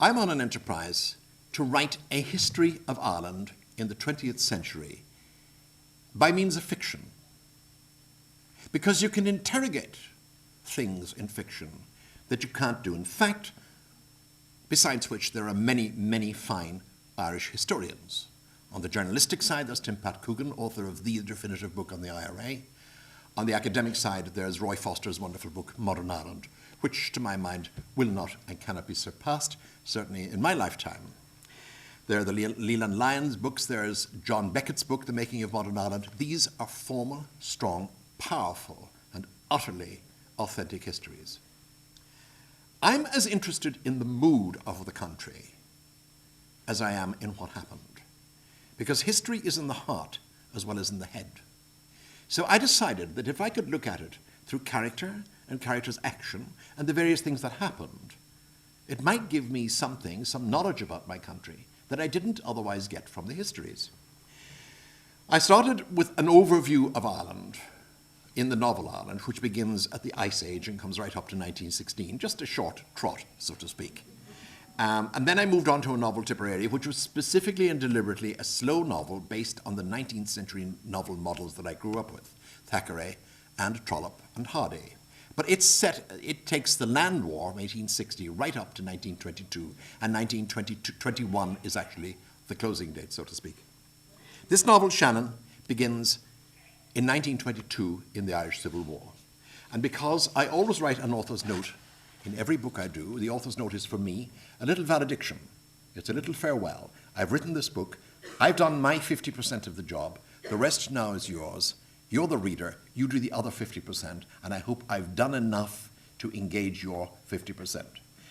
I'm on an enterprise to write a history of Ireland in the 20th century by means of fiction. Because you can interrogate things in fiction that you can't do in fact, besides which there are many, many fine Irish historians. On the journalistic side, there's Tim Pat Coogan, author of the definitive book on the IRA. On the academic side, there's Roy Foster's wonderful book, Modern Ireland, which, to my mind, will not and cannot be surpassed, certainly in my lifetime. There are the Leland Lyons books, there's John Beckett's book, The Making of Modern Ireland. These are formal, strong, powerful, and utterly authentic histories. I'm as interested in the mood of the country as I am in what happened, because history is in the heart as well as in the head. So I decided that if I could look at it through character and character's action and the various things that happened, it might give me something, some knowledge about my country that I didn't otherwise get from the histories. I started with an overview of Ireland in the novel Ireland, which begins at the Ice Age and comes right up to 1916, just a short trot, so to speak. And then I moved on to a novel Tipperary, which was specifically and deliberately a slow novel based on the 19th century novel models that I grew up with, Thackeray and Trollope and Hardy. But it takes the land war of 1860 right up to 1922, and 1921 is actually the closing date, so to speak. This novel, Shannon, begins in 1922 in the Irish Civil War. And because I always write an author's note in every book I do, the author's note is for me a little valediction. It's a little farewell. I've written this book. I've done my 50% of the job. The rest now is yours. You're the reader. You do the other 50%. And I hope I've done enough to engage your 50%.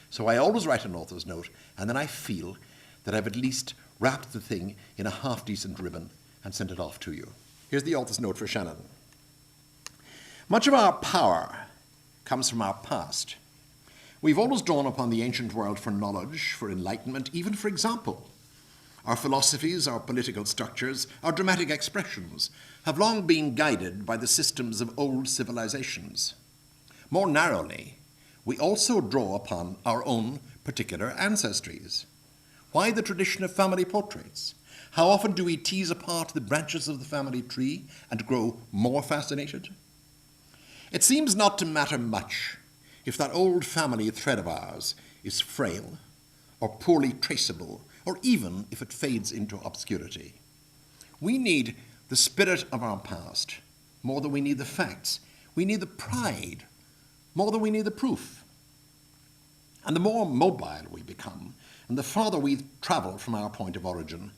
So I always write an author's note, and then I feel that I've at least wrapped the thing in a half-decent ribbon and sent it off to you. Here's the author's note for Shannon. Much of our power comes from our past. We've always drawn upon the ancient world for knowledge, for enlightenment, even for example. Our philosophies, our political structures, our dramatic expressions have long been guided by the systems of old civilizations. More narrowly, we also draw upon our own particular ancestries. Why the tradition of family portraits? How often do we tease apart the branches of the family tree and grow more fascinated? It seems not to matter much if that old family thread of ours is frail or poorly traceable, or even if it fades into obscurity. We need the spirit of our past more than we need the facts. We need the pride more than we need the proof. And the more mobile we become, and the farther we travel from our point of origin,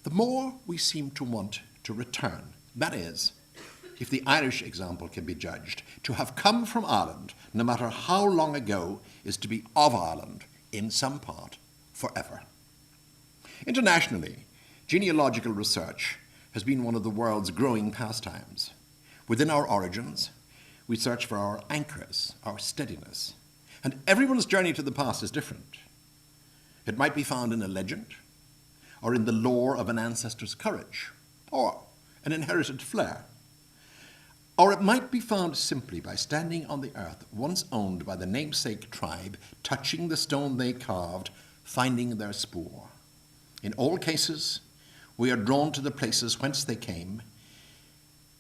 the more we seem to want to return. That is, if the Irish example can be judged, to have come from Ireland, no matter how long ago, is to be of Ireland, in some part, forever. Internationally, genealogical research has been one of the world's growing pastimes. Within our origins, we search for our anchors, our steadiness, and everyone's journey to the past is different. It might be found in a legend, or in the lore of an ancestor's courage, or an inherited flair. Or it might be found simply by standing on the earth once owned by the namesake tribe, touching the stone they carved, finding their spoor. In all cases, we are drawn to the places whence they came,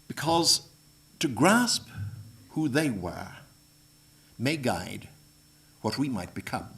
because to grasp who they were may guide what we might become.